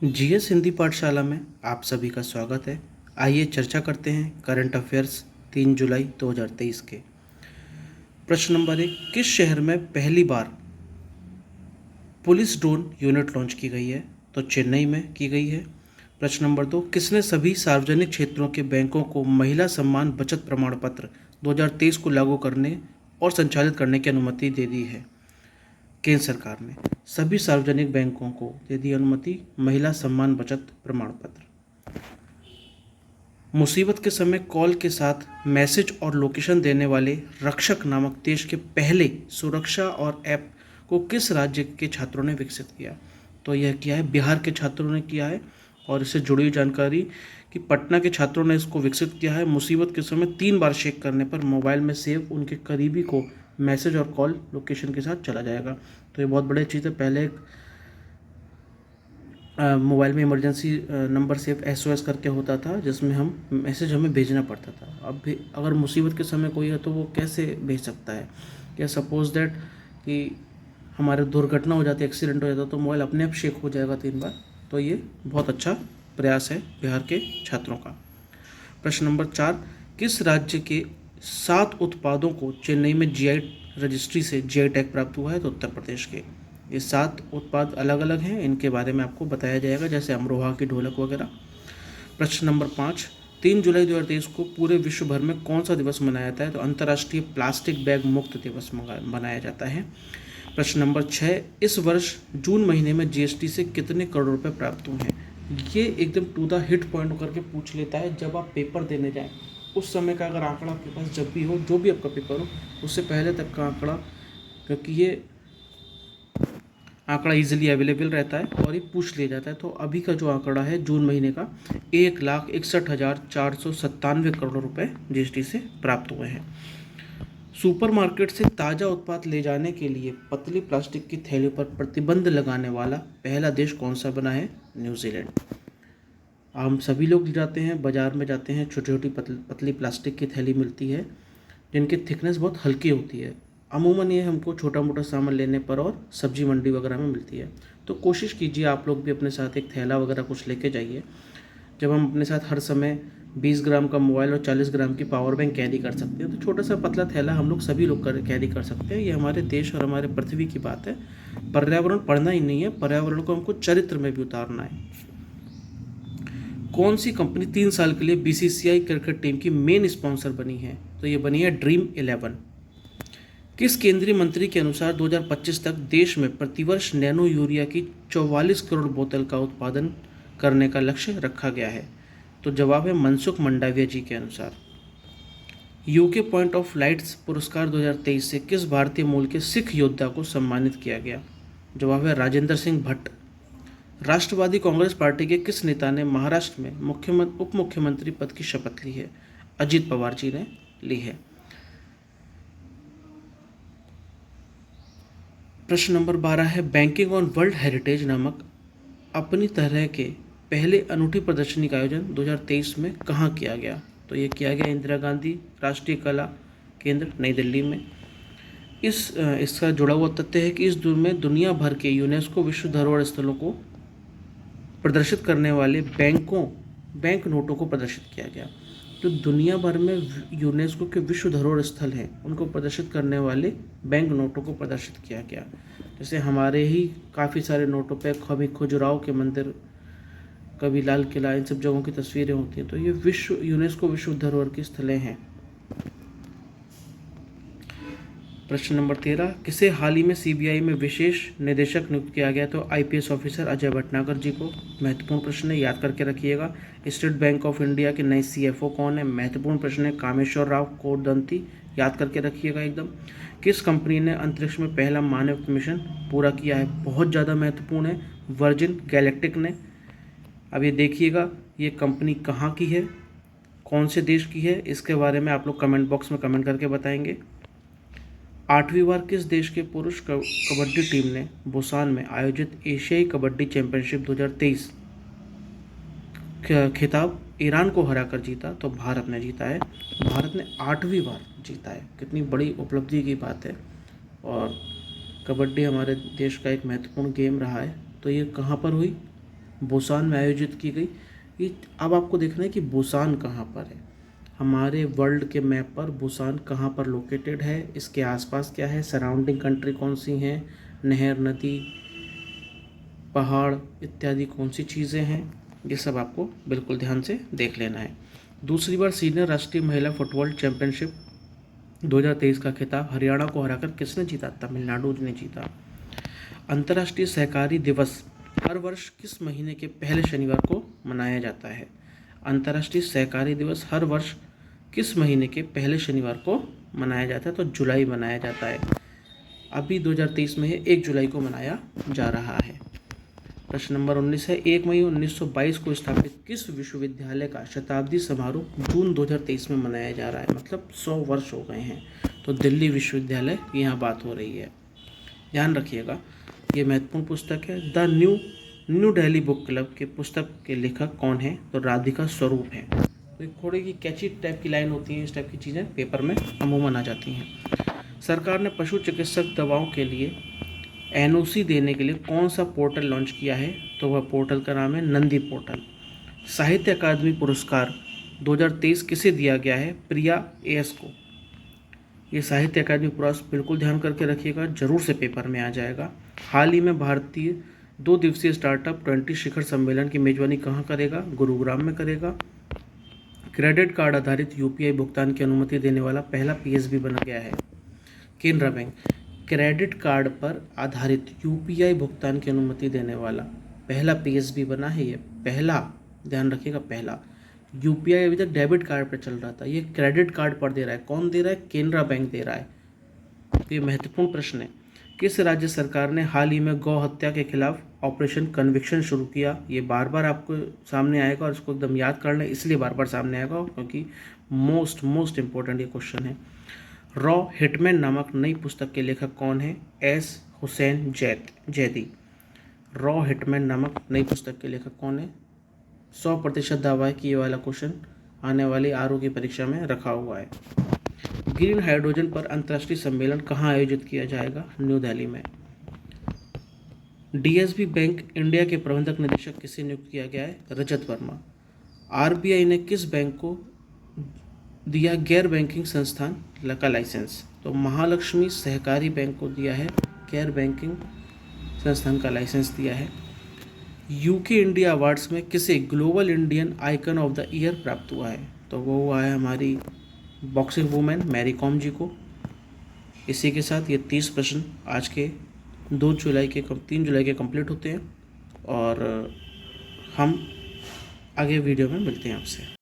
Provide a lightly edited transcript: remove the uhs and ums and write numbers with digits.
GS Hindi पाठशाला में आप सभी का स्वागत है। आइए चर्चा करते हैं करंट अफेयर्स 3 जुलाई 2023 के। प्रश्न नंबर 1, किस शहर में पहली बार पुलिस ड्रोन यूनिट लॉन्च की गई है? तो चेन्नई में की गई है। प्रश्न नंबर 2, किसने सभी सार्वजनिक क्षेत्रों के बैंकों को महिला सम्मान बचत प्रमाण पत्र 2023 को लागू करने और संचालित करने की अनुमति दे दी है? केंद्र सरकार ने सभी सार्वजनिक बैंकों को दे दी अनुमति महिला सम्मान बचत प्रमाण पत्र। मुसीबत के समय कॉल के साथ मैसेज और लोकेशन देने वाले रक्षक नामक देश के पहले सुरक्षा और ऐप को किस राज्य के छात्रों ने विकसित किया? तो यह किया है बिहार के छात्रों ने किया है। और इससे जुड़ी हुई जानकारी कि पटना के छात्रों ने इसको विकसित किया है। मुसीबत के समय 3 बार शेक करने पर मोबाइल में सेव उनके करीबी को मैसेज और कॉल लोकेशन के साथ चला जाएगा। तो ये बहुत बढ़िया चीज़ है। पहले मोबाइल में इमरजेंसी नंबर सेव एसओएस करके होता था, जिसमें हम मैसेज हमें भेजना पड़ता था। अब भी अगर मुसीबत के समय कोई है तो वो कैसे भेज सकता है? या सपोज दैट कि हमारे दुर्घटना हो जाती है, एक्सीडेंट हो जाता, तो मोबाइल अपने आप शेक हो जाएगा 3 बार। तो ये बहुत अच्छा प्रयास है बिहार के छात्रों का। प्रश्न नंबर 4, किस राज्य के 7 उत्पादों को चेन्नई में जीआई रजिस्ट्री से जीआई टैग प्राप्त हुआ है? तो उत्तर प्रदेश के। ये 7 उत्पाद अलग अलग हैं, इनके बारे में आपको बताया जाएगा, जैसे अमरोहा की ढोलक वगैरह। प्रश्न नंबर 5, 3 जुलाई 2023 को पूरे विश्व भर में कौन सा दिवस मनाया जाता है? तो अंतर्राष्ट्रीय प्लास्टिक बैग मुक्त दिवस मनाया जाता है। प्रश्न नंबर 6, इस वर्ष जून महीने में जीएसटी से कितने करोड़ रुपए प्राप्त हुए हैं? ये एकदम टू द हिट पॉइंट करके पूछ लेता है। जब आप पेपर देने जाएं उस समय का अगर आंकड़ा आपके पास जब भी हो, जो भी आपका पेपर हो, उससे पहले तक का आंकड़ा, क्योंकि ये आंकड़ा इजीली अवेलेबल रहता है और ये पूछ लिया जाता है। तो अभी का जो आंकड़ा है जून महीने का, 1,61,497 करोड़ रुपए जीएसटी से प्राप्त हुए हैं। सुपरमार्केट से ताज़ा उत्पाद ले जाने के लिए पतली प्लास्टिक की थैलियों पर प्रतिबंध लगाने वाला पहला देश कौन सा बना है? न्यूजीलैंड। हम सभी लोग जाते हैं, बाज़ार में जाते हैं, छोटी छोटी पतली प्लास्टिक की थैली मिलती है जिनकी थिकनेस बहुत हल्की होती है। अमूमन ये हमको छोटा मोटा सामान लेने पर और सब्जी मंडी वगैरह में मिलती है। तो कोशिश कीजिए आप लोग भी अपने साथ एक थैला वगैरह कुछ लेके जाइए। जब हम अपने साथ हर समय 20 ग्राम का मोबाइल और 40 ग्राम की पावर बैंक कैरी कर सकते हैं, तो छोटा सा पतला थैला हम लोग सभी लोग कैरी कर सकते हैं। ये हमारे देश और हमारे पृथ्वी की बात है। पर्यावरण पढ़ना ही नहीं है, पर्यावरण को हमको चरित्र में भी उतारना है। कौन सी कंपनी 3 साल के लिए बीसीसीआई क्रिकेट टीम की मेन स्पॉन्सर बनी है? तो ये बनी है ड्रीम 11। किस केंद्रीय मंत्री के अनुसार 2025 तक देश में प्रतिवर्ष नैनो यूरिया की 44 करोड़ बोतल का उत्पादन करने का लक्ष्य रखा गया है? तो जवाब है मनसुख मंडाविया जी के अनुसार। यूके पॉइंट ऑफ लाइट्स पुरस्कार 2023 से किस भारतीय मूल के सिख योद्धा को सम्मानित किया गया? जवाब है राजेंद्र सिंह भट्ट। राष्ट्रवादी कांग्रेस पार्टी के किस नेता ने महाराष्ट्र में उप मुख्यमंत्री पद की शपथ ली है? अजित पवार जी ने ली है। प्रश्न नंबर 12 है, बैंकिंग ऑन वर्ल्ड हेरिटेज नामक अपनी तरह के पहले अनूठी प्रदर्शनी का आयोजन 2023 में कहाँ किया गया? तो ये किया गया इंदिरा गांधी राष्ट्रीय कला केंद्र, नई दिल्ली में। इसका जुड़ा हुआ तथ्य है कि इस में दुनिया भर के यूनेस्को विश्व धरोहर स्थलों को प्रदर्शित करने वाले बैंक नोटों को प्रदर्शित किया गया। जो दुनिया भर में यूनेस्को के विश्व धरोहर स्थल हैं उनको प्रदर्शित करने वाले बैंक नोटों को प्रदर्शित किया गया। जैसे हमारे ही काफ़ी सारे नोटों पे कभी खजुराहो के मंदिर, कभी लाल किला, इन सब जगहों की तस्वीरें होती हैं। तो ये यूनेस्को विश्व धरोहर की स्थलें हैं। प्रश्न नंबर 13, किसे हाल ही में सीबीआई में विशेष निदेशक नियुक्त किया गया? तो आईपीएस ऑफिसर अजय भटनागर जी को। महत्वपूर्ण प्रश्न है, याद करके रखिएगा। स्टेट बैंक ऑफ इंडिया के नए सीएफओ कौन है? महत्वपूर्ण प्रश्न है, कामेश्वर राव कोरदंती। याद करके रखिएगा एकदम। किस कंपनी ने अंतरिक्ष में पहला मानव मिशन पूरा किया है? बहुत ज़्यादा महत्वपूर्ण है, वर्जिन गैलेक्टिक ने। अब ये देखिएगा, ये कंपनी कहाँ की है, कौन से देश की है, इसके बारे में आप लोग कमेंट बॉक्स में कमेंट करके बताएंगे। 8वीं बार किस देश के पुरुष कबड्डी टीम ने बुसान में आयोजित एशियाई कबड्डी चैंपियनशिप 2023 खिताब ईरान को हराकर जीता? तो भारत ने जीता है। भारत ने 8वीं बार जीता है, कितनी बड़ी उपलब्धि की बात है। और कबड्डी हमारे देश का एक महत्वपूर्ण गेम रहा है। तो ये कहाँ पर हुई? बुसान में आयोजित की गई। ये अब आपको देखना है कि बुसान कहाँ पर है, हमारे वर्ल्ड के मैप पर बुसान कहाँ पर लोकेटेड है, इसके आसपास क्या है, सराउंडिंग कंट्री कौन सी हैं, नहर, नदी, पहाड़ इत्यादि कौन सी चीज़ें हैं, ये सब आपको बिल्कुल ध्यान से देख लेना है। दूसरी बार सीनियर राष्ट्रीय महिला फुटबॉल चैंपियनशिप 2023 का खिताब हरियाणा को हराकर किसने जीता? तमिलनाडु ने जीता। अंतर्राष्ट्रीय सहकारी दिवस हर वर्ष किस महीने के पहले शनिवार को मनाया जाता है? अंतर्राष्ट्रीय सहकारी दिवस हर वर्ष किस महीने के पहले शनिवार को मनाया जाता है? तो जुलाई मनाया जाता है। अभी 2023 में 1 जुलाई को मनाया जा रहा है। प्रश्न नंबर 19 है, 1 मई 1922 को स्थापित किस विश्वविद्यालय का शताब्दी समारोह जून 2023 में मनाया जा रहा है? मतलब 100 वर्ष हो गए हैं। तो दिल्ली विश्वविद्यालय की यहाँ बात हो रही है। ध्यान रखिएगा, ये महत्वपूर्ण पुस्तक है। The new Delhi book club के पुस्तक के लेखक कौन है? तो राधिका स्वरूप हैं। तो एक थोड़ी की कैची टाइप की लाइन होती है, इस टाइप की चीज़ें पेपर में अमूमन आ जाती हैं। सरकार ने पशु चिकित्सक दवाओं के लिए एनओसी देने के लिए कौन सा पोर्टल लॉन्च किया है? तो वह पोर्टल का नाम है नंदी पोर्टल। साहित्य अकादमी पुरस्कार 2023 किसे दिया गया है? प्रिया एस को। ये साहित्य अकादमी पुरस्कार बिल्कुल ध्यान करके रखिएगा, जरूर से पेपर में आ जाएगा। हाल ही में भारतीय 2 दिवसीय स्टार्टअप 20 शिखर सम्मेलन की मेजबानी कहाँ करेगा? गुरुग्राम में करेगा। क्रेडिट कार्ड आधारित यूपीआई भुगतान की अनुमति देने वाला पहला पीएसबी बन गया है केनरा बैंक। क्रेडिट कार्ड पर आधारित यूपीआई भुगतान की अनुमति देने वाला पहला पीएसबी बना है ये, पहला, ध्यान रखिएगा पहला। यूपीआई अभी तक डेबिट कार्ड पर चल रहा था, ये क्रेडिट कार्ड पर दे रहा है। कौन दे रहा है? केनरा बैंक दे रहा है। तो ये महत्वपूर्ण प्रश्न है। किस राज्य सरकार ने हाल ही में गौ हत्या के खिलाफ ऑपरेशन कन्विक्शन शुरू किया? ये बार बार आपको सामने आएगा और इसको एकदम याद करना है, इसलिए बार बार सामने आएगा क्योंकि मोस्ट इम्पोर्टेंट ये क्वेश्चन है। रॉ हिटमैन नामक नई पुस्तक के लेखक कौन है? S Hussain Zaidi. Raw hitman नामक नई पुस्तक के लेखक कौन है? 100% दावा है कि ये वाला क्वेश्चन आने वाली आरओ की परीक्षा में रखा हुआ है। ग्रीन हाइड्रोजन पर अंतर्राष्ट्रीय सम्मेलन कहाँ आयोजित किया जाएगा? न्यू दिल्ली में। डीएसबी बैंक इंडिया के प्रबंधक निदेशक किसे नियुक्त किया गया है? रजत वर्मा। आरबीआई ने किस बैंक को दिया गैर बैंकिंग संस्थान का लाइसेंस? तो महालक्ष्मी सहकारी बैंक को दिया है गैर बैंकिंग संस्थान का लाइसेंस दिया है। यूके इंडिया अवार्ड्स में किसे global Indian icon of the year प्राप्त हुआ है? तो वो हुआ है हमारी बॉक्सिंग वूमेन मैरी कॉम जी को। इसी के साथ ये 30 प्रश्न आज के 3 जुलाई के कंप्लीट होते हैं और हम आगे वीडियो में मिलते हैं आपसे।